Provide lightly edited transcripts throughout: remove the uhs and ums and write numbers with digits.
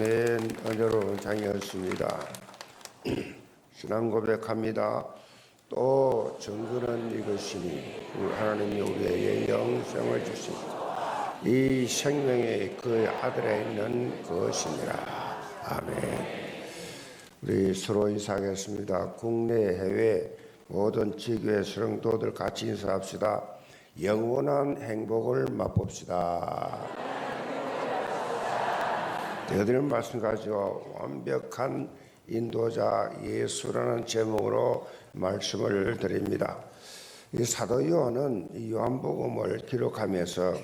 은혜로운 장이었습니다. 신앙 고백합니다. 또 증거는 이것이니 하나님이 우리에게 영생을 주신 이 생명의 그 아들에 있는 것이니라. 아멘. 우리 서로 인사하겠습니다. 국내 해외 모든 지교회 성도들 같이 인사합시다. 영원한 행복을 맛봅시다. 드리는 말씀 가지고 완벽한 인도자 예수라는 제목으로 말씀을 드립니다. 이 사도 요한은 이 요한복음을 기록하면서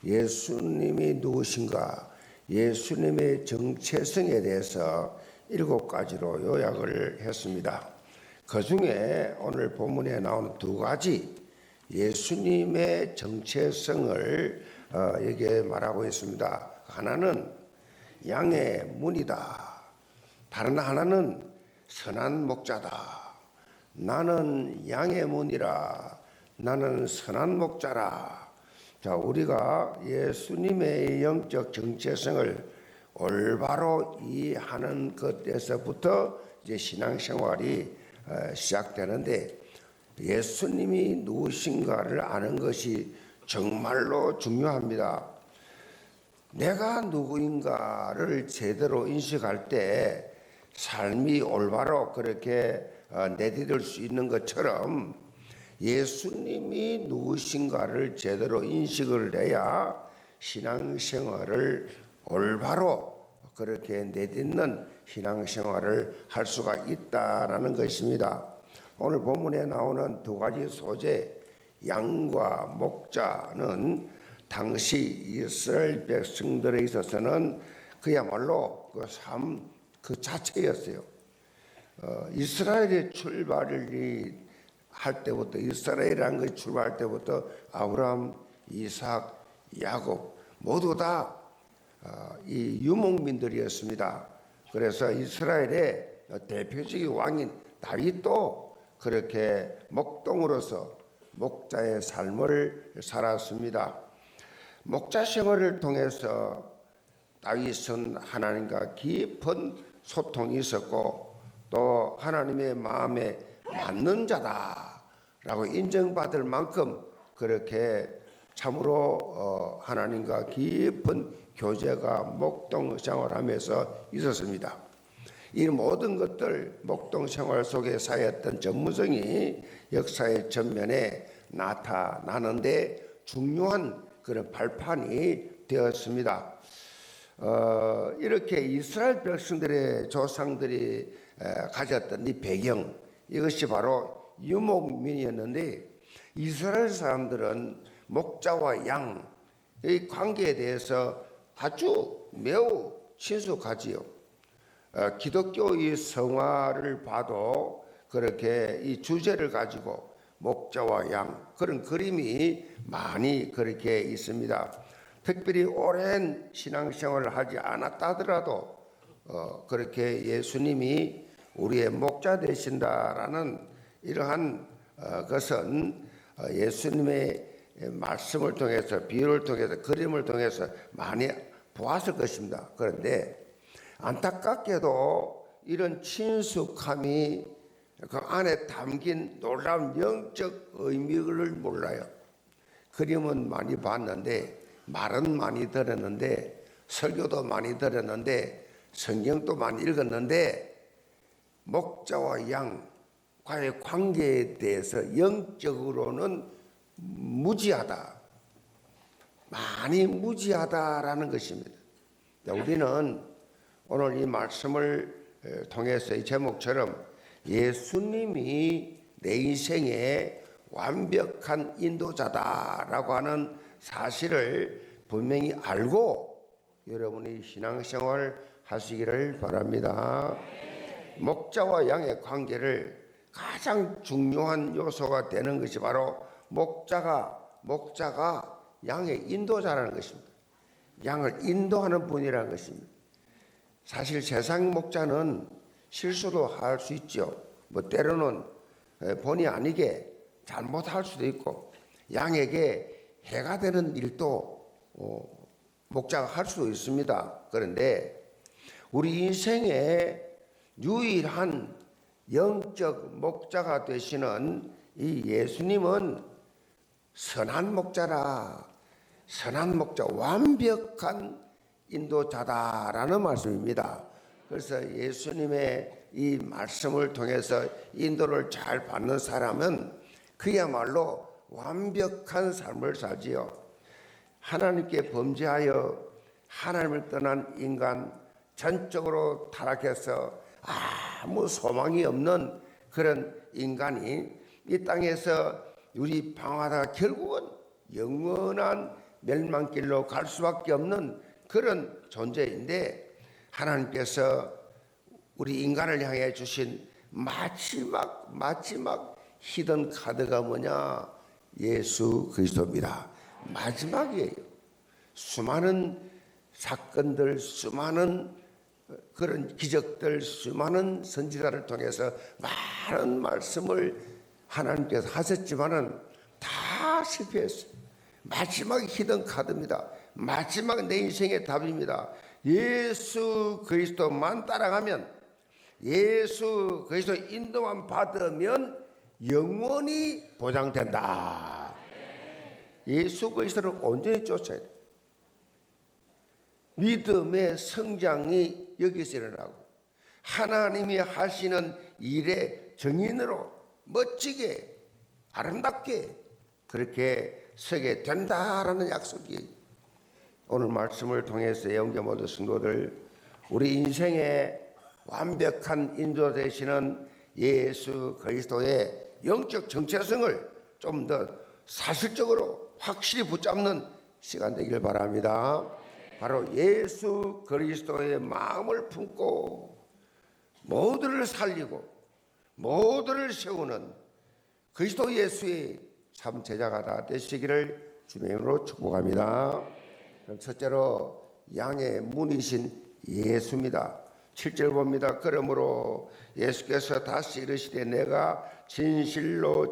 예수님이 누구신가, 예수님의 정체성에 대해서 7가지로 요약을 했습니다. 그 중에 오늘 본문에 나오는 2가지 예수님의 정체성을 여기에 말하고 있습니다. 하나는 양의 문이다. 다른 하나는 선한 목자다. 나는 양의 문이라. 나는 선한 목자라. 자, 우리가 예수님의 영적 정체성을 올바로 이해하는 것에서부터 이제 신앙생활이 시작되는데, 예수님이 누구신가를 아는 것이 정말로 중요합니다. 내가 누구인가를 제대로 인식할 때 삶이 올바로 그렇게 내디딜 수 있는 것처럼 예수님이 누구신가를 제대로 인식을 해야 신앙생활을 올바로 그렇게 내딛는 신앙생활을 할 수가 있다라는 것입니다. 오늘 본문에 나오는 2가지 소재, 양과 목자는 당시 이스라엘 백성들에 있어서는 그야말로 그 삶 그 자체였어요. 이스라엘의 출발이 할 때부터, 이스라엘이라는 것이 출발할 때부터 아브라함, 이삭, 야곱 모두 다 이 유목민들이었습니다. 그래서 이스라엘의 대표적인 왕인 다윗도 그렇게 목동으로서 목자의 삶을 살았습니다. 목자 생활을 통해서 다윗은 하나님과 깊은 소통이 있었고, 또 하나님의 마음에 맞는 자다라고 인정받을 만큼 그렇게 참으로 하나님과 깊은 교제가 목동 생활하면서 있었습니다. 이 모든 것들, 목동 생활 속에 쌓였던 전문성이 역사의 전면에 나타나는데 중요한 그런 발판이 되었습니다. 이렇게 이스라엘 백성들의 조상들이 가졌던 이 배경, 이것이 바로 유목민이었는데, 이스라엘 사람들은 목자와 양의 관계에 대해서 아주 매우 친숙하지요. 기독교의 성화를 봐도 그렇게 이 주제를 가지고 목자와 양, 그런 그림이 많이 그렇게 있습니다. 특별히 오랜 신앙생활을 하지 않았다 하더라도 그렇게 예수님이 우리의 목자 되신다라는 이러한 것은 예수님의 말씀을 통해서, 비유를 통해서, 그림을 통해서 많이 보았을 것입니다. 그런데 안타깝게도 이런 친숙함이 그 안에 담긴 놀라운 영적 의미를 몰라요. 그림은 많이 봤는데, 말은 많이 들었는데, 설교도 많이 들었는데, 성경도 많이 읽었는데, 목자와 양과의 관계에 대해서 영적으로는 무지하다. 많이 무지하다라는 것입니다. 우리는 오늘 이 말씀을 통해서 이 제목처럼 예수님이 내 인생의 완벽한 인도자다라고 하는 사실을 분명히 알고 여러분이 신앙생활 하시기를 바랍니다. 목자와 양의 관계를 가장 중요한 요소가 되는 것이 바로 목자가 양의 인도자라는 것입니다. 양을 인도하는 분이라는 것입니다. 사실 세상 목자는 실수도 할 수 있죠. 때로는 본의 아니게 잘못할 수도 있고, 양에게 해가 되는 일도 목자가 할 수도 있습니다. 그런데 우리 인생의 유일한 영적 목자가 되시는 이 예수님은 선한 목자라, 선한 목자, 완벽한 인도자다라는 말씀입니다. 그래서 예수님의 이 말씀을 통해서 인도를 잘 받는 사람은 그야말로 완벽한 삶을 살지요. 하나님께 범죄하여 하나님을 떠난 인간, 전적으로 타락해서 아무 소망이 없는 그런 인간이 이 땅에서 우리 방황하다가 결국은 영원한 멸망길로 갈 수밖에 없는 그런 존재인데, 하나님께서 우리 인간을 향해 주신 마지막 히든 카드가 뭐냐? 예수 그리스도입니다. 마지막이에요. 수많은 사건들, 수많은 그런 기적들, 수많은 선지자를 통해서 많은 말씀을 하나님께서 하셨지만은 다 실패했어요. 마지막 히든 카드입니다. 마지막 내 인생의 답입니다. 예수 그리스도만 따라가면, 예수 그리스도 인도만 받으면 영원히 보장된다. 예수 그리스도를 온전히 쫓아야 돼. 믿음의 성장이 여기서 일어나고, 하나님이 하시는 일의 정인으로 멋지게 아름답게 그렇게 서게 된다라는 약속이 오늘 말씀을 통해서 영계 모든 성도들, 우리 인생의 완벽한 인도 되시는 예수 그리스도의 영적 정체성을 좀 더 사실적으로 확실히 붙잡는 시간 되길 바랍니다. 바로 예수 그리스도의 마음을 품고 모두를 살리고 모두를 세우는 그리스도 예수의 참 제자가 다 되시기를 주님의 이름으로 축복합니다. 그럼 첫째로 양의 문이신 예수입니다. 7절 봅니다. 그러므로 예수께서 다시 이르시되 내가 진실로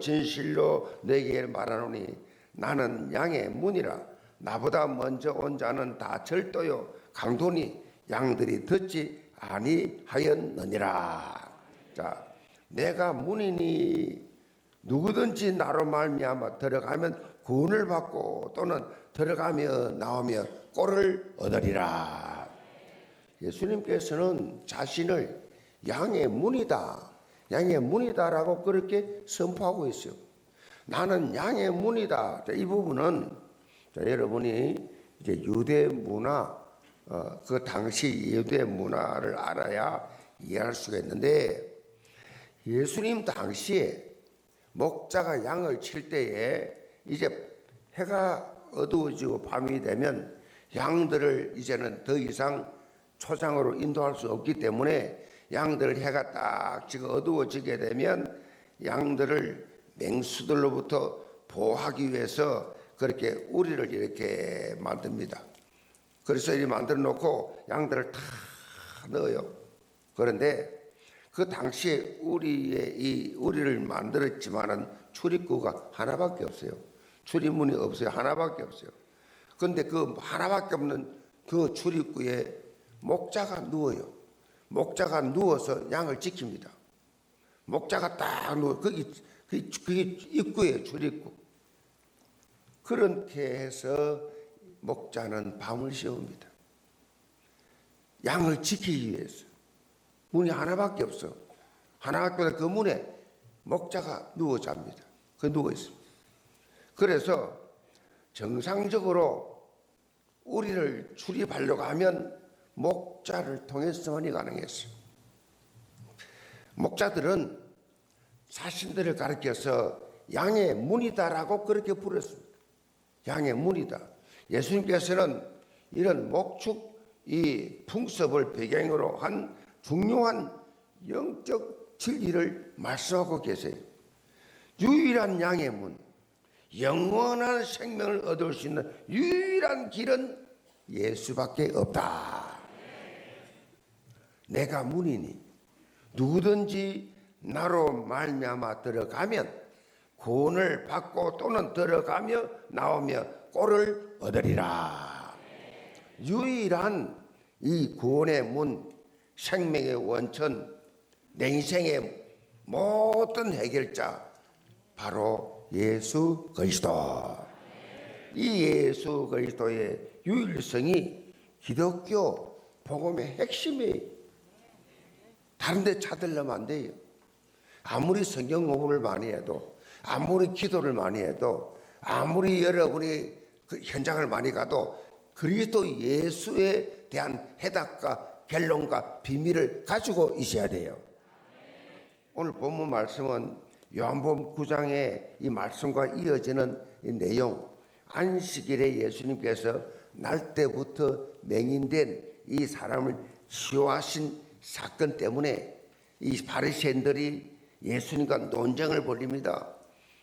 내게 말하노니 나는 양의 문이라. 나보다 먼저 온 자는 다 절도요 강도니 양들이 듣지 아니하였느니라. 자, 내가 문이니 누구든지 나로 말미암아 들어가면 구원을 받고 또는 들어가며 나오며 꼴을 얻으리라. 예수님께서는 자신을 양의 문이다라고 그렇게 선포하고 있어요. 나는 양의 문이다. 이 부분은 여러분이 이제 유대 문화, 그 당시 유대 문화를 알아야 이해할 수가 있는데, 예수님 당시에 목자가 양을 칠 때에 이제 해가 어두워지고 밤이 되면 양들을 이제는 더 이상 초장으로 인도할 수 없기 때문에 양들을 해가 딱 지고 어두워지게 되면 양들을 맹수들로부터 보호하기 위해서 그렇게 우리를 이렇게 만듭니다. 그래서 이렇게 만들어 놓고 양들을 다 넣어요. 그런데 그 당시에 우리를 만들었지만은 출입구가 하나밖에 없어요. 출입문이 없어요. 하나밖에 없어요. 그런데 그 하나밖에 없는 그 출입구에 목자가 누워요. 목자가 누워서 양을 지킵니다. 목자가 딱 누워, 그게 입구예요. 출입구. 그렇게 해서 목자는 밤을 새웁니다. 양을 지키기 위해서. 문이 하나밖에 없어. 하나밖에 없어. 그 문에 목자가 누워 잡니다. 그 누워 있습니다. 그래서 정상적으로 우리를 출입하려고 하면 목자를 통해서만이 가능했어요. 목자들은 자신들을 가리켜서 양의 문이다라고 그렇게 부르습니다. 양의 문이다. 예수님께서는 이런 목축 이 풍습을 배경으로 한 중요한 영적 진리를 말씀하고 계세요. 유일한 양의 문, 영원한 생명을 얻을 수 있는 유일한 길은 예수밖에 없다. 내가 문이니 누구든지 나로 말미암아 들어가면 구원을 받고 또는 들어가며 나오며 꼴을 얻으리라. 유일한 이 구원의 문, 생명의 원천, 내 인생의 모든 해결자 바로 예수 그리스도. 이 예수 그리스도의 유일성이 기독교 복음의 핵심이에요. 다른 데 찾으려면 안 돼요. 아무리 성경 공부를 많이 해도, 아무리 기도를 많이 해도, 아무리 여러분이 그 현장을 많이 가도 그리스도 예수에 대한 해답과 결론과 비밀을 가지고 있어야 돼요. 오늘 본문 말씀은 요한복음 9장의 이 말씀과 이어지는 이 내용, 안식일에 예수님께서 날 때부터 맹인된 이 사람을 치유하신 사건 때문에 이 바리새인들이 예수님과 논쟁을 벌입니다.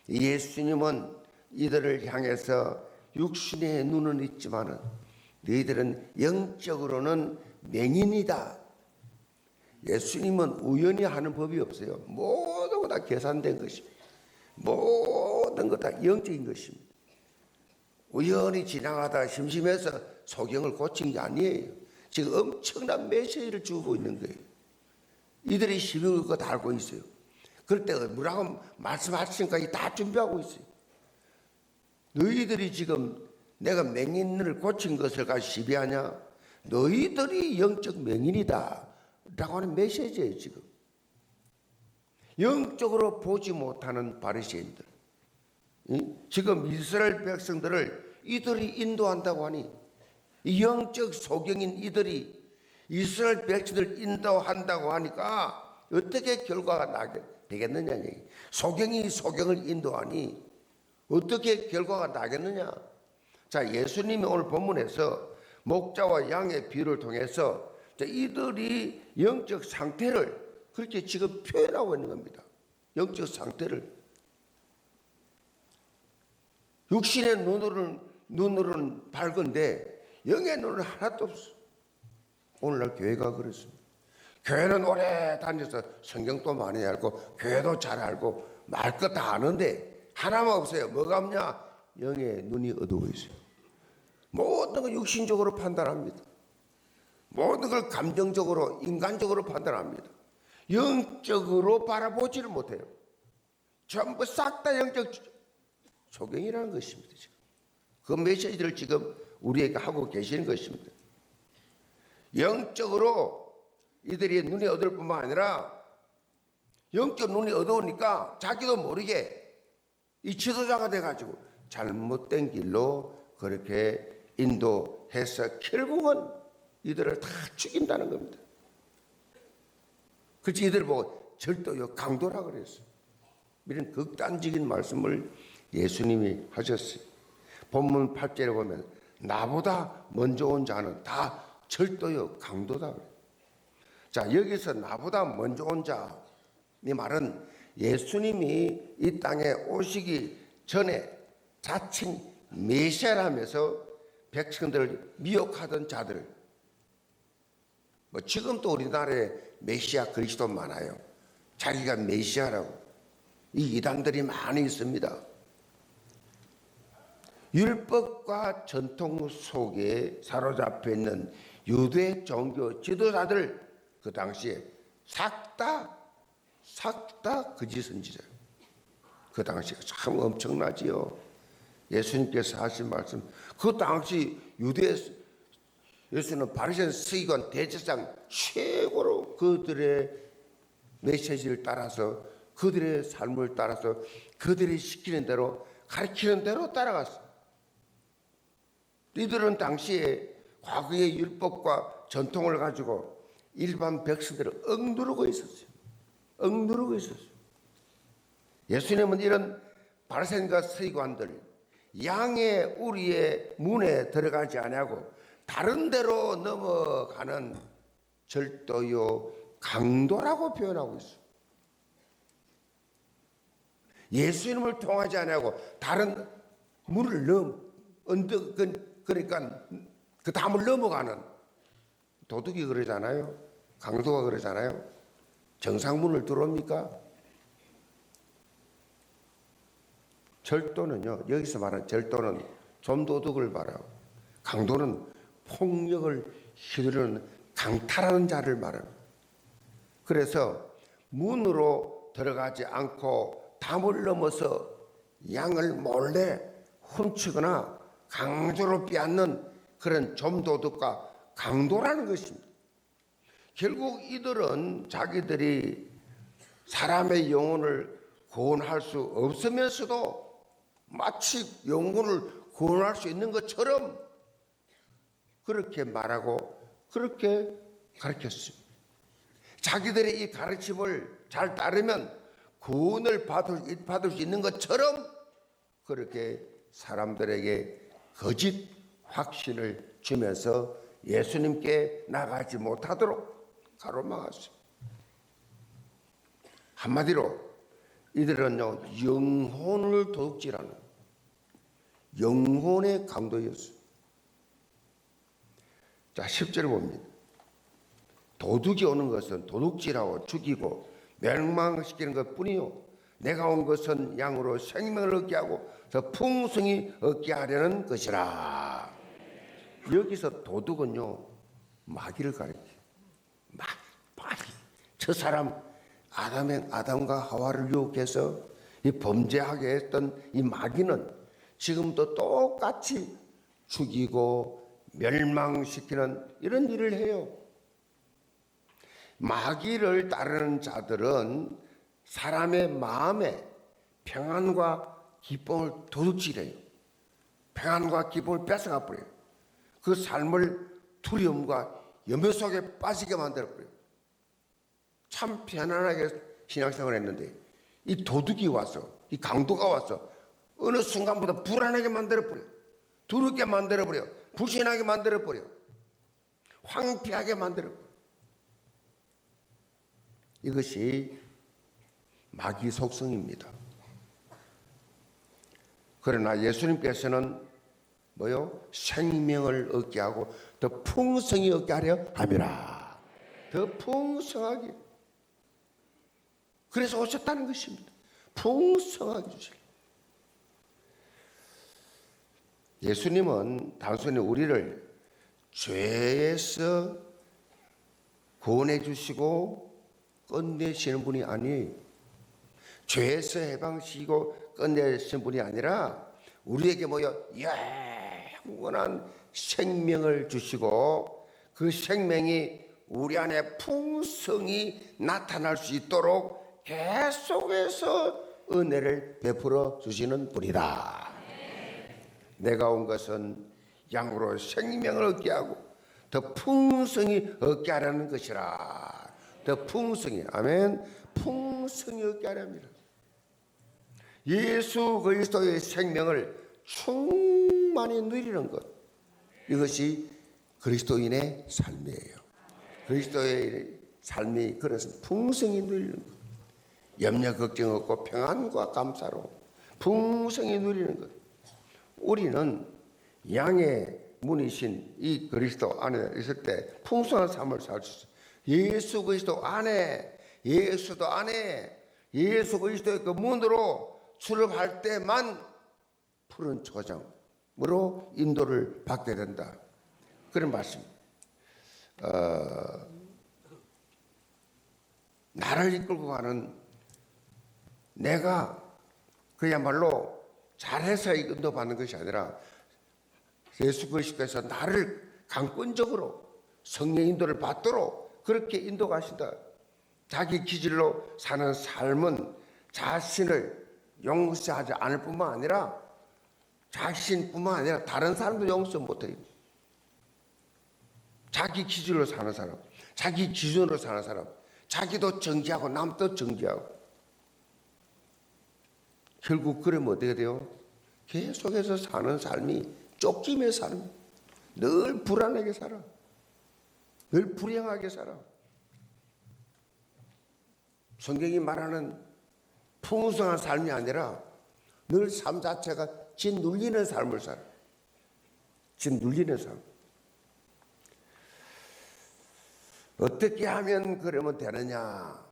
예수님은 이들을 향해서 육신의 눈은 있지만은 너희들은 영적으로는 맹인이다. 예수님은 우연히 하는 법이 없어요. 모든 거 다 계산된 것입니다. 모든 거 다 영적인 것입니다. 우연히 지나가다 심심해서 소경을 고친 게 아니에요. 지금 엄청난 메시지를 주고 있는 거예요. 이들이 시비를 거 다 알고 있어요. 그럴 때 뭐라고 말씀하시니까 다 준비하고 있어요. 너희들이 지금 내가 맹인을 고친 것을 가지고 시비하냐? 너희들이 영적 맹인이다 라고 하는 메시지예요. 지금 영적으로 보지 못하는 바리새인들, 지금 이스라엘 백성들을 이들이 인도한다고 하니, 이 영적 소경인 이들이 이스라엘 백성들을 인도한다고 하니까 어떻게 결과가 나게 되겠느냐. 소경이 소경을 인도하니 어떻게 결과가 나겠느냐. 자, 예수님이 오늘 본문에서 목자와 양의 비유를 통해서 이들이 영적 상태를 그렇게 지금 표현하고 있는 겁니다. 영적 상태를. 육신의 눈으로는 밝은데 영의 눈은 하나도 없어. 오늘날 교회가 그렇습니다. 교회는 오래 다녀서 성경도 많이 알고 교회도 잘 알고 말 것 다 아는데 하나만 없어요. 뭐가 없냐? 영의 눈이 어두워 있어요. 모든 걸 육신적으로 판단합니다. 모든 걸 감정적으로, 인간적으로 판단합니다. 영적으로 바라보지를 못해요. 전부 싹 다 영적 소경이라는 것입니다. 지금 그 메시지를 지금 우리에게 하고 계시는 것입니다. 영적으로 이들이 눈이 어두울 뿐만 아니라 영적 눈이 어두우니까 자기도 모르게 이 지도자가 돼가지고 잘못된 길로 그렇게 인도해서 결국은 이들을 다 죽인다는 겁니다. 그래서 이들 보고 절도요 강도라 그랬어요. 이런 극단적인 말씀을 예수님이 하셨어요. 본문 8절에 보면 나보다 먼저 온 자는 다 절도요 강도다. 자, 여기서 나보다 먼저 온 자, 이 말은 예수님이 이 땅에 오시기 전에 자칭 메시아라면서 백성들을 미혹하던 자들, 뭐 지금도 우리나라에 메시아 그리스도 많아요. 자기가 메시아라고. 이 이단들이 많이 있습니다. 율법과 전통 속에 사로잡혀 있는 유대 종교 지도자들, 그 당시에 싹 다 거짓 선지자예요. 그 당시에 참 엄청나지요. 예수님께서 하신 말씀, 그 당시 예수는 바리새인 서기관 대제사장 최고로 그들의 메시지를 따라서, 그들의 삶을 따라서, 그들이 시키는 대로, 가르치는 대로 따라갔어요. 이들은 당시에 과거의 율법과 전통을 가지고 일반 백성들을 억누르고 있었어요. 억누르고 있었어요. 예수님은 이런 바리새인과 서기관들, 양의 우리의 문에 들어가지 아니하고 다른 데로 넘어가는 절도요 강도라고 표현하고 있어요. 예수님을 통하지 아니하고 다른 문을 그러니까 그 담을 넘어가는, 도둑이 그러잖아요. 강도가 그러잖아요. 정상문을 들어옵니까? 절도는요, 여기서 말하는 절도는 좀도둑을 말하고, 강도는 폭력을 휘두르는 강탈하는 자를 말합니다. 그래서 문으로 들어가지 않고 담을 넘어서 양을 몰래 훔치거나 강제로 빼앗는 그런 좀도둑과 강도라는 것입니다. 결국 이들은 자기들이 사람의 영혼을 구원할 수 없으면서도 마치 영혼을 구원할 수 있는 것처럼 그렇게 말하고 그렇게 가르쳤습니다. 자기들의 이 가르침을 잘 따르면 구원을 받을 수 있는 것처럼 그렇게 사람들에게 거짓 확신을 주면서 예수님께 나가지 못하도록 가로막았어요. 한마디로 이들은요, 영혼을 도둑질하는 영혼의 강도였어요. 자, 10절 봅니다. 도둑이 오는 것은 도둑질하고 죽이고 멸망시키는 것뿐이요, 내가 온 것은 양으로 생명을 얻게 하고 더 풍성히 얻게 하려는 것이라. 여기서 도둑은요, 마귀를 가리켜요. 마귀. 저 사람 아담과 하와를 유혹해서 이 범죄하게 했던 이 마귀는 지금도 똑같이 죽이고 멸망시키는 이런 일을 해요. 마귀를 따르는 자들은 사람의 마음에 평안과 기쁨을 도둑질해요. 평안과 기쁨을 뺏어가 버려요. 그 삶을 두려움과 염려 속에 빠지게 만들어 버려요. 참 편안하게 신앙생활을 했는데 이 도둑이 와서, 이 강도가 와서 어느 순간부터 불안하게 만들어 버려요. 두렵게 만들어 버려요. 불신하게 만들어 버려요. 황폐하게 만들어 버려요. 이것이 마귀 속성입니다. 그러나 예수님께서는 뭐요? 생명을 얻게 하고 더 풍성히 얻게 하려 함이라. 더 풍성하게. 그래서 오셨다는 것입니다. 풍성하게 주시려. 예수님은 단순히 우리를 죄에서 구원해 주시고 끝내시는 분이 아니에요. 죄에서 해방시키고 끝내시는 분이 아니라 우리에게 영원한 생명을 주시고 그 생명이 우리 안에 풍성히 나타날 수 있도록 계속해서 은혜를 베풀어 주시는 분이다. 내가 온 것은 양으로 생명을 얻게 하고 더 풍성히 얻게 하라는 것이라. 더 풍성히, 아멘, 풍성히 얻게 하랍니다. 예수 그리스도의 생명을 충만히 누리는 것, 이것이 그리스도인의 삶이에요. 그리스도의 삶이 그래서 풍성히 누리는 것, 염려 걱정 없고 평안과 감사로 풍성히 누리는 것. 우리는 양의 문이신 이 그리스도 안에 있을 때 풍성한 삶을 살 수 있어요. 예수 그리스도 안에, 예수도 안에, 예수 그리스도의 그 문으로 출입할 때만 푸른 초장으로 인도를 받게 된다. 그런 말씀. 나를 이끌고 가는, 내가 그야말로 잘해서 인도받는 것이 아니라 예수 그리스도께서 나를 강권적으로 성령 인도를 받도록 그렇게 인도가신다. 자기 기질로 사는 삶은 자신을 용서하지 않을 뿐만 아니라 자신뿐만 아니라 다른 사람도 용서 못해요. 자기 기질로 사는 사람, 자기 기준으로 사는 사람, 자기도 정지하고 남도 정지하고, 결국 그러면 어떻게 돼요? 계속해서 사는 삶이 쫓기며 사는, 늘 불안하게 살아, 늘 불행하게 살아. 성경이 말하는 풍성한 삶이 아니라 늘 삶 자체가 짓눌리는 삶을 살아. 짓눌리는 삶. 어떻게 하면 그러면 되느냐?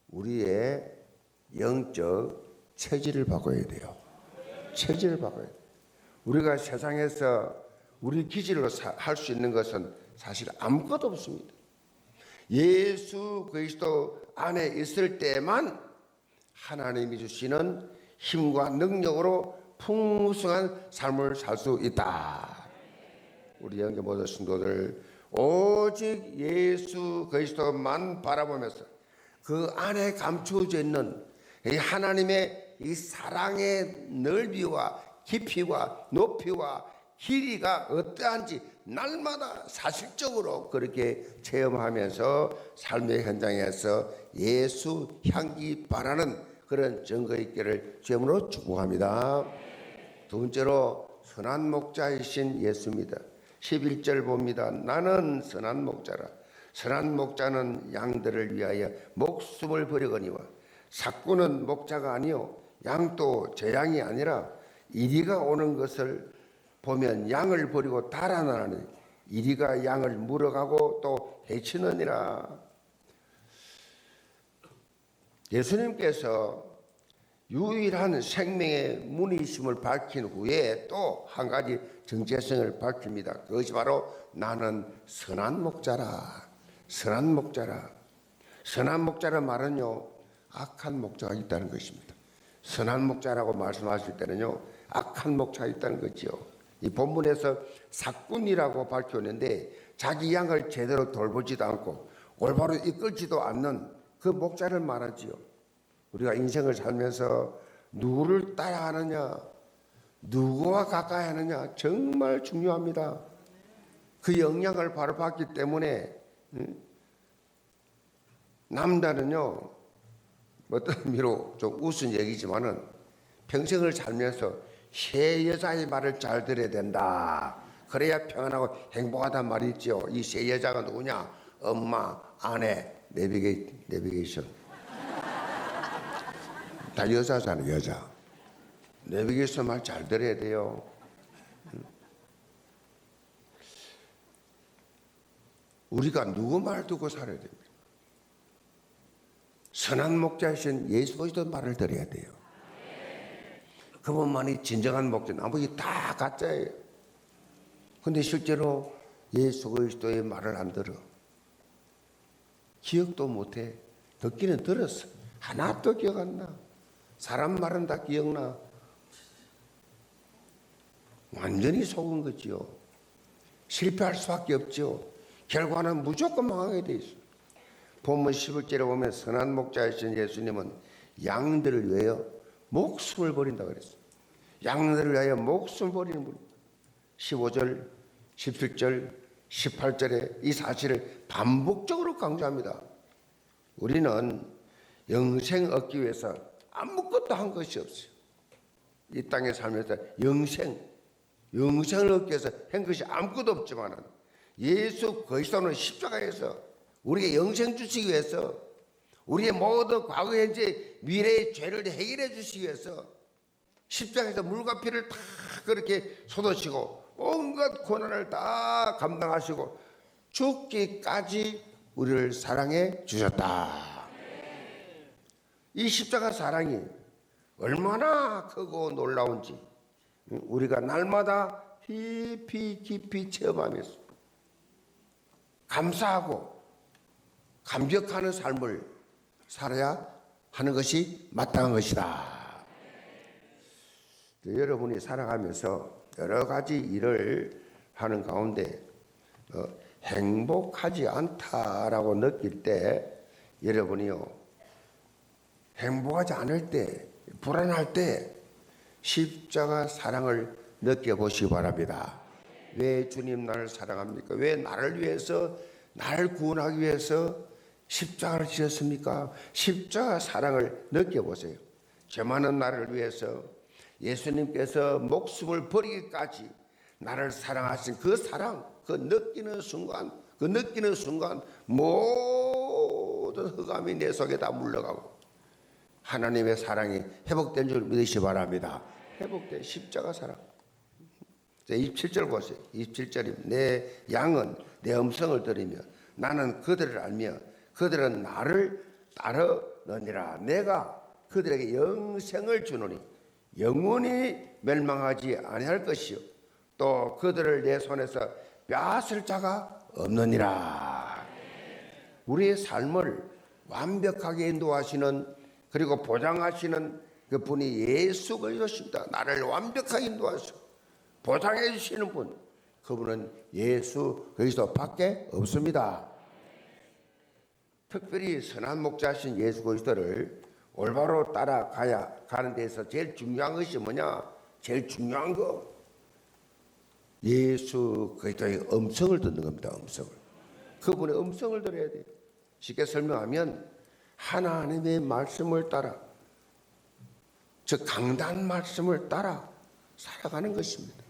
우리의 영적 체질을 바꿔야 돼요. 체질을 바꿔야 돼요. 우리가 세상에서 우리 기질로 할 수 있는 것은 사실 아무것도 없습니다. 예수 그리스도 안에 있을 때만 하나님이 주시는 힘과 능력으로 풍성한 삶을 살 수 있다. 우리 영계 모든 성도들 오직 예수 그리스도만 바라보면서 그 안에 감추어져 있는 이 하나님의 이 사랑의 넓이와 깊이와 높이와 길이가 어떠한지 날마다 사실적으로 그렇게 체험하면서 삶의 현장에서 예수 향기 바라는 그런 증거 있기를 주님으로 축복합니다. 두 번째로 선한 목자이신 예수입니다. 11절 봅니다. 나는 선한 목자라. 선한 목자는 양들을 위하여 목숨을 버리거니와 삭구는 목자가 아니요 양도 제 양이 아니라 이리가 오는 것을 보면 양을 버리고 달아나니 이리가 양을 물어가고 또 해치느니라. 예수님께서 유일한 생명의 문이심을 밝힌 후에 또 한 가지 정체성을 밝힙니다. 그것이 바로 나는 선한 목자라. 선한 목자라. 선한 목자란 말은요, 악한 목자가 있다는 것입니다. 선한 목자라고 말씀하실 때는요, 악한 목자가 있다는 거죠. 이 본문에서 삭군이라고 밝혔는데 자기 양을 제대로 돌보지도 않고 올바로 이끌지도 않는 그 목자를 말하지요. 우리가 인생을 살면서 누구를 따라하느냐, 누구와 가까이 하느냐 정말 중요합니다. 그 영향을 바로 받기 때문에 남자는요, 어떤 의미로 좀 우스운 얘기지만은 평생을 살면서 세 여자의 말을 잘 들어야 된다. 그래야 평안하고 행복하단 말이 있죠. 이 세 여자가 누구냐? 엄마, 아내, 내비게이션. 다 여자잖아요, 여자. 내비게이션 말 잘 들어야 돼요. 우리가 누구 말 듣고 살아야 됩니다. 선한 목자이신 예수 그리스도 말을 들어야 돼요. 그분만이 진정한 목자. 나머지 다 가짜예요. 근데 실제로 예수 그리스도의 말을 안 들어. 기억도 못해. 듣기는 들었어. 하나도 기억 안 나. 사람 말은 다 기억나. 완전히 속은 거지요. 실패할 수밖에 없죠. 결과는 무조건 망하게 돼 있어요. 본문 11절에 보면 선한 목자이신 예수님은 양들을 위하여 목숨을 버린다고 그랬어요. 양들을 위하여 목숨을 버리는 분. 15절, 17절, 18절에 이 사실을 반복적으로 강조합니다. 우리는 영생 얻기 위해서 아무것도 한 것이 없어요. 이 땅에 살면서 영생을 얻기 위해서 한 것이 아무것도 없지만 예수 그리스도는 십자가에서 우리에게 영생 주시기 위해서 우리의 모든 과거, 현재, 미래의 죄를 해결해 주시기 위해서 십자가에서 물과 피를 다 그렇게 쏟으시고 온갖 고난을 다 감당하시고 죽기까지 우리를 사랑해 주셨다. 이 십자가 사랑이 얼마나 크고 놀라운지 우리가 날마다 깊이 체험하면서 감사하고 감격하는 삶을 살아야 하는 것이 마땅한 것이다. 여러분이 살아가면서 여러 가지 일을 하는 가운데 행복하지 않다라고 느낄 때 여러분이요, 행복하지 않을 때, 불안할 때 십자가 사랑을 느껴보시기 바랍니다. 왜 주님 나를 사랑합니까? 왜 나를 위해서, 나를 구원하기 위해서 십자가를 지셨습니까? 십자가 사랑을 느껴보세요. 죄 많은 나를 위해서 예수님께서 목숨을 버리기까지 나를 사랑하신 그 사랑, 그 느끼는 순간 모든 흑암이 내 속에 다 물러가고 하나님의 사랑이 회복된 줄 믿으시기 바랍니다. 회복된 십자가 사랑. 27절 보세요. 27절입니다. 내 양은 내 음성을 들으며 나는 그들을 알며 그들은 나를 따르느니라. 내가 그들에게 영생을 주노니 영원히 멸망하지 아니할 것이요 또 그들을 내 손에서 빼앗을 자가 없느니라. 우리의 삶을 완벽하게 인도하시는, 그리고 보장하시는 그 분이 예수 그리스도십니다. 나를 완벽하게 인도하시고 보장해 주시는 분, 그분은 예수 그리스도밖에 없습니다. 특별히 선한 목자신 예수 그리스도를 올바로 따라가야 가는 데서 제일 중요한 것이 뭐냐? 제일 중요한 거, 예수 그리스도의 음성을 듣는 겁니다. 음성을. 그분의 음성을 들어야 돼요. 쉽게 설명하면 하나님의 말씀을 따라, 즉 강단 말씀을 따라 살아가는 것입니다.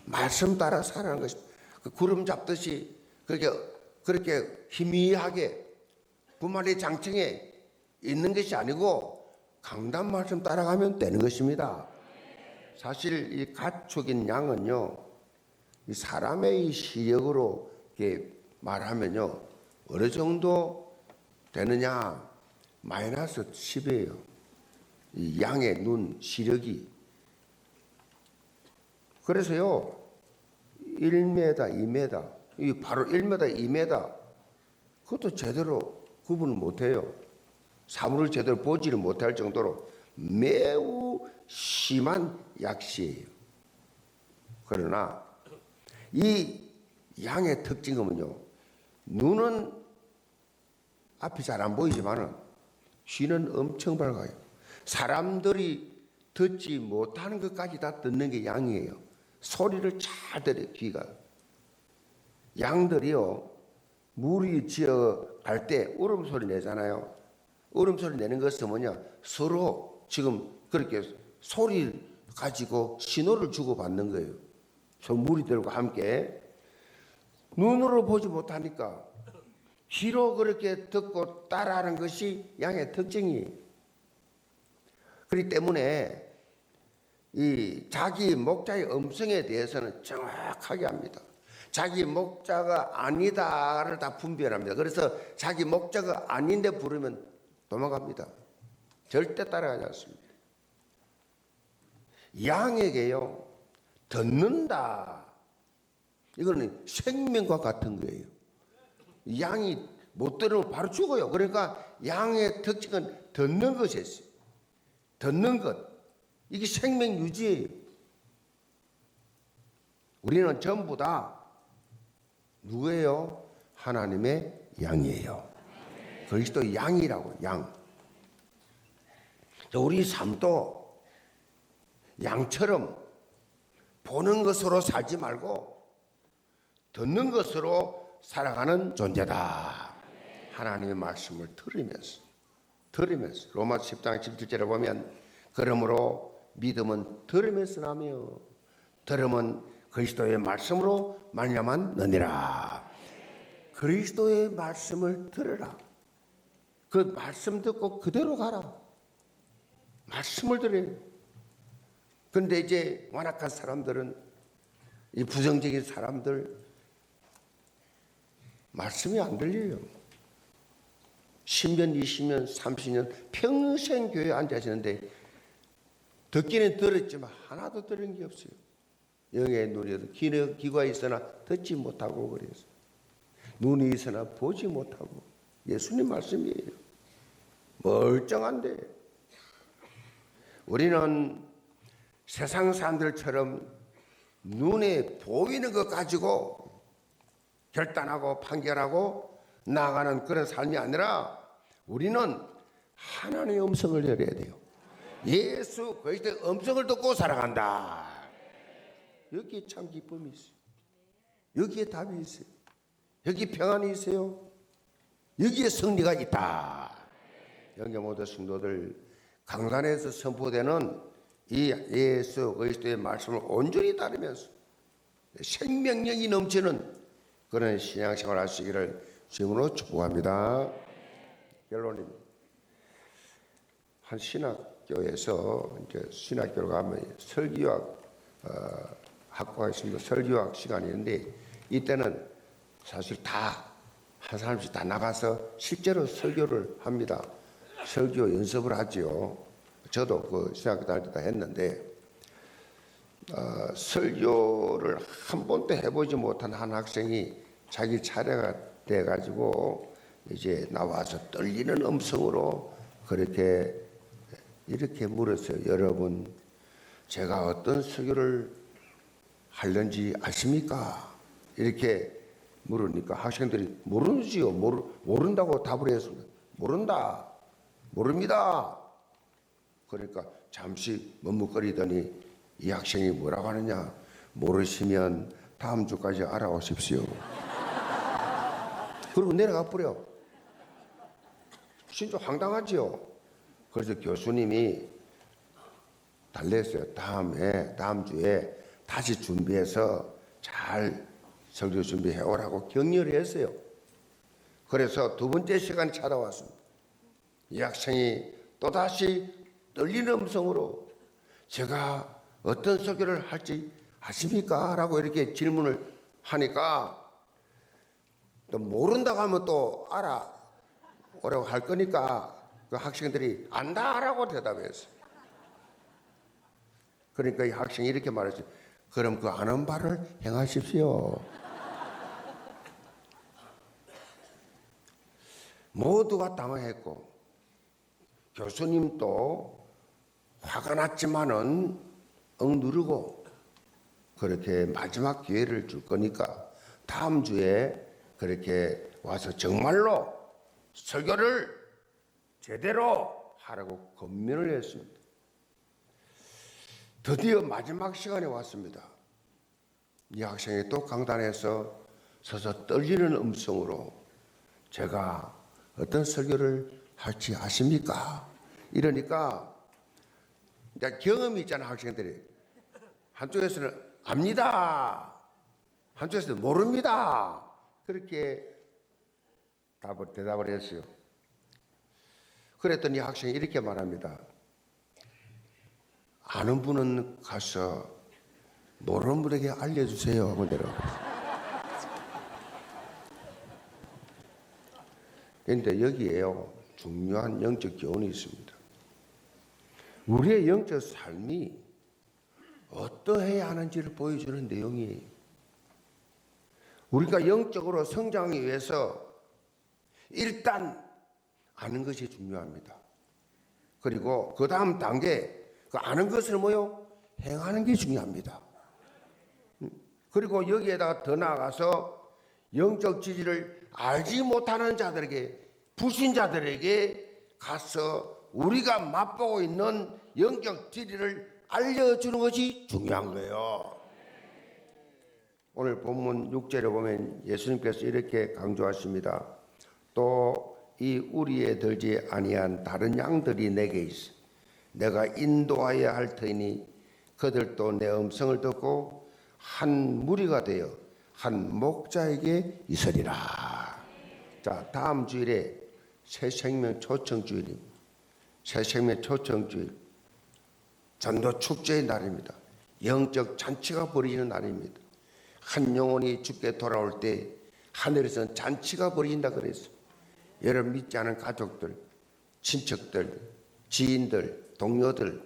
말씀 따라 살아가는 것입니다. 그 구름 잡듯이 그렇게 희미하게 부말의 장층에 있는 것이 아니고 강단 말씀 따라가면 되는 것입니다. 사실 이 가축인 양은요, 이 사람의 시력으로 이렇게 말하면요, 어느 정도 되느냐? 마이너스 10이에요. 이 양의 눈 시력이. 그래서요, 1m, 2m, 이 바로 1m, 2m, 그것도 제대로 구분을 못해요. 사물을 제대로 보지를 못할 정도로 매우 심한 약시예요. 그러나 이 양의 특징은요, 눈은 앞이 잘 안 보이지만은 귀는 엄청 밝아요. 사람들이 듣지 못하는 것까지 다 듣는 게 양이에요. 소리를 잘 들어요, 귀가. 양들이요, 물이 지어갈 때 울음소리 내잖아요. 울음소리 내는 것은 뭐냐? 서로 지금 그렇게 소리를 가지고 신호를 주고받는 거예요. 무리들과 함께. 눈으로 보지 못하니까 귀로 그렇게 듣고 따라하는 것이 양의 특징이에요. 그렇기 때문에 이 자기 목자의 음성에 대해서는 정확하게 합니다. 자기 목자가 아니다를 다 분별합니다. 그래서 자기 목자가 아닌데 부르면 도망갑니다. 절대 따라가지 않습니다. 양에게요, 듣는다, 이거는 생명과 같은 거예요. 양이 못 들으면 바로 죽어요. 그러니까 양의 특징은 듣는 것이었어요. 듣는 것, 이게 생명 유지예요. 우리는 전부 다 누구예요? 하나님의 양이에요. 그리스도 양이라고. 양. 우리 삶도 양처럼 보는 것으로 살지 말고 듣는 것으로 살아가는 존재다. 하나님의 말씀을 들으면서 로마서 10장 17절에 보면, 그러므로 믿음은 들으면서 나며 들음은 그리스도의 말씀으로 말미암았느니라. 그리스도의 말씀을 들으라. 그 말씀 듣고 그대로 가라. 말씀을 들어요. 그런데 이제 완악한 사람들은, 이 부정적인 사람들, 말씀이 안 들려요. 10년, 20년, 30년 평생 교회에 앉아 계시는데 듣기는 들었지만 하나도 들은 게 없어요. 영의 눈이 귀가 있으나 듣지 못하고 그래서, 눈이 있으나 보지 못하고. 예수님 말씀이에요. 멀쩡한데 우리는 세상 사람들처럼 눈에 보이는 것 가지고 결단하고 판결하고 나아가는 그런 삶이 아니라, 우리는 하나님의 음성을 들어야 돼요. 예수 그리스도의 음성을 듣고 살아간다. 여기에 참 기쁨이 있어요. 여기에 답이 있어요. 여기 평안이 있어요. 여기에 승리가 있다. 영계 모든 성도들, 강단에서 선포되는 이 예수 그리스도의 말씀을 온전히 따르면서 생명력이 넘치는 그런 신앙생활을 하시기를 주님으로 축복합니다. 결론입니다. 한 신학교에서 이제 신학교로 가면 설교학 학과가 있습니다. 설교학 시간이 있는데, 이때는 사실 다 한 사람씩 다 나가서 실제로 설교를 합니다. 설교 연습을 하지요. 저도 그 신학교 다닐 때 다 했는데, 설교를 한 번도 해보지 못한 한 학생이 자기 차례가 돼가지고 이제 나와서 떨리는 음성으로 그렇게 이렇게 물었어요. 여러분, 제가 어떤 설교를 하려는지 아십니까? 이렇게 물으니까 학생들이 모르지요. 모른다고 답을 했습니다. 모른다. 모릅니다. 그러니까 잠시 머뭇거리더니 이 학생이 뭐라고 하느냐? 모르시면 다음 주까지 알아오십시오. 그리고 내려가 버려. 진짜 황당하지요. 그래서 교수님이 달랬어요. 다음 주에 다시 준비해서 잘 설교 준비해 오라고 격려를 했어요. 그래서 두 번째 시간이 찾아왔습니다. 이 학생이 또다시 떨리는 음성으로 제가 어떤 설교를 할지 아십니까? 라고 이렇게 질문을 하니까 또 모른다고 하면 또 알아오라고 할 거니까 그 학생들이 안다라고 대답했어요. 그러니까 이 학생이 이렇게 말했어요. 그럼 그 아는 바를 행하십시오. 모두가 당황했고 교수님도 화가 났지만은 억누르고 그렇게 마지막 기회를 줄 거니까 다음 주에 그렇게 와서 정말로 설교를 제대로 하라고 권면을 했습니다. 드디어 마지막 시간이 왔습니다. 이 학생이 또 강단에서 서서 떨리는 음성으로 제가 어떤 설교를 할지 아십니까? 이러니까 이제 경험이 있잖아. 학생들이 한쪽에서는 압니다, 한쪽에서는 모릅니다. 그렇게 대답을 했어요. 그랬더니 학생이 이렇게 말합니다. 아는 분은 가서 모르는 분에게 알려주세요 하고 내려가요. 그런데 여기에요 중요한 영적 교훈이 있습니다. 우리의 영적 삶이 어떠해야 하는지를 보여주는 내용이에요. 우리가 영적으로 성장하기 위해서 일단 아는 것이 중요합니다. 그리고 그 다음 단계 그 아는 것을 뭐요? 행하는 게 중요합니다. 그리고 여기에다가 더 나아가서 영적 지지를 알지 못하는 자들에게, 불신자들에게 가서 우리가 맛보고 있는 영적 지리를 알려주는 것이 중요한 거예요. 오늘 본문 6절에 보면 예수님께서 이렇게 강조하십니다. 또 이 우리에 들지 아니한 다른 양들이 내게 있어 내가 인도하여야 할 터이니 그들도 내 음성을 듣고 한 무리가 되어 한 목자에게 있으리라. 자, 다음 주일에 새생명 초청주일입니다. 새생명 초청주일, 전도 축제의 날입니다. 영적 잔치가 벌어지는 날입니다. 한 영혼이 주께 돌아올 때 하늘에서는 잔치가 벌어진다 그랬어요. 여러분 믿지 않은 가족들, 친척들, 지인들, 동료들,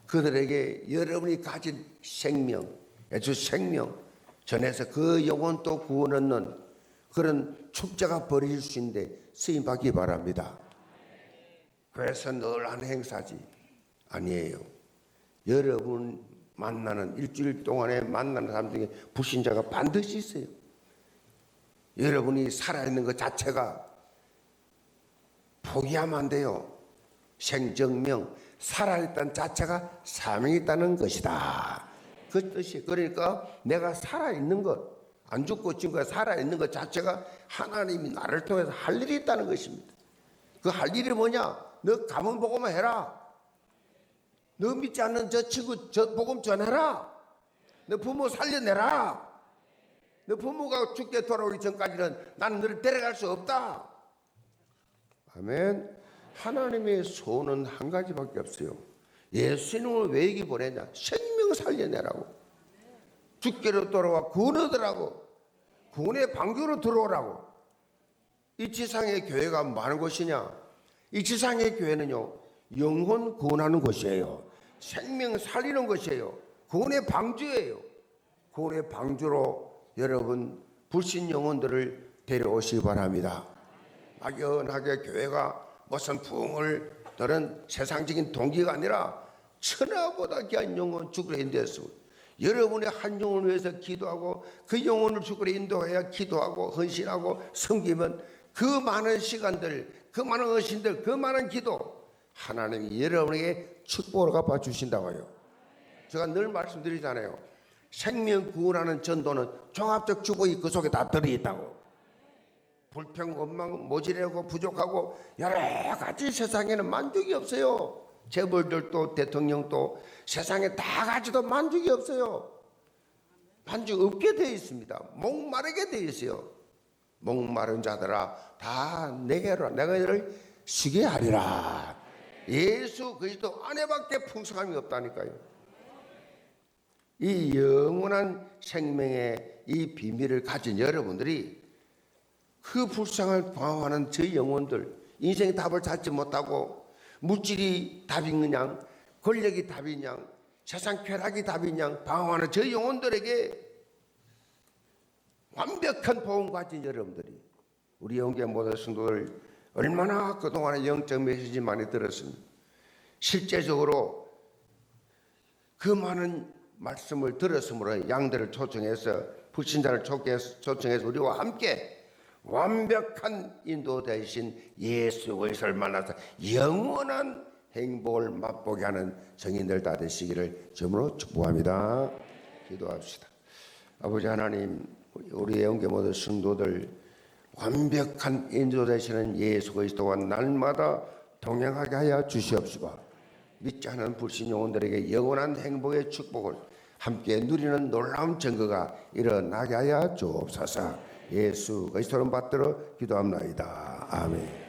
그들에게 여러분이 가진 생명, 예수 생명 전해서 그 영혼도 구원 얻는 그런 축제가 벌어질 수 있는데 쓰임받기 바랍니다. 그래서 늘 하는 행사지 아니에요. 여러분 만나는 일주일 동안에 만나는 사람 중에 불신자가 반드시 있어요. 여러분이 살아있는 것 자체가 포기하면 안 돼요. 생정명, 살아있다는 자체가 사명이 있다는 것이다. 그 뜻이 그러니까 내가 살아있는 것, 안 죽고 지금까 살아있는 것 자체가 하나님이 나를 통해서 할 일이 있다는 것입니다. 그 할 일이 뭐냐? 너 가문 복음만 해라. 너 믿지 않는 저 친구 저 복음 전해라. 너 부모 살려내라. 너 부모가 죽게 돌아오기 전까지는 나는 너를 데려갈 수 없다. 아멘. 하나님의 소원은 한 가지밖에 없어요. 예수님을 왜 여기 보내냐? 생명 살려내라고. 죽게로 돌아와 구원 얻으라고. 구원의 방주로 들어오라고. 이 지상의 교회가 뭐 하는 곳이냐? 이 지상의 교회는요 영혼 구원하는 곳이에요. 생명 살리는 것이에요. 구원의 방주예요. 구원의 방주로 여러분 불신 영혼들을 데려오시기 바랍니다. 막연하게 교회가 무슨 부흥을 다른 세상적인 동기가 아니라 천하보다 귀한 영혼 죽으려 인도했습니다. 여러분의 한 영혼을 위해서 기도하고 그 영혼을 죽으려 인도해야 기도하고 헌신하고 섬기면 그 많은 시간들, 그 많은 헌신들, 그 많은 기도 하나님이 여러분에게 축복으로 갚아 주신다고요. 제가 늘 말씀드리잖아요. 생명 구원하는 전도는 종합적 축복이 그 속에 다 들어있다고. 불평, 원망, 모질하고 부족하고 여러 가지 세상에는 만족이 없어요. 재벌들도 대통령도 세상에 다 가지도 만족이 없어요. 만족 없게 되어 있습니다. 목마르게 되어 있어요. 목마른 자들아 다 내게로 내가 너를 쉬게 하리라. 예수 그리스도 안에밖에 풍성함이 없다니까요. 이 영원한 생명의 이 비밀을 가진 여러분들이 그 불쌍을 방황하는 저 영혼들, 인생의 답을 찾지 못하고 물질이 답이냐, 권력이 답이냐, 세상 쾌락이 답이냐 방황하는 저 영혼들에게 완벽한 복음 가진 여러분들이, 우리 영계 모든 성도들 얼마나 그동안의 영적 메시지 많이 들었습니다. 실제적으로 그 많은 말씀을 들었으므로 양들을 초청해서, 불신자를 초청해서 우리와 함께 완벽한 인도 대신 예수 그리스도를 만나서 영원한 행복을 맛보게 하는 성인들 다 되시기를 주님으로 축복합니다. 기도합시다. 아버지 하나님, 우리의 영계 모든 성도들 완벽한 인도 되시는 예수 그리스도와 날마다 동행하게 하여 주시옵시고, 믿지 않은 불신 영혼들에게 영원한 행복의 축복을 함께 누리는 놀라운 증거가 일어나게 하여 주옵소서. 예수 그리스도를 받들어 기도합나이다. 아멘.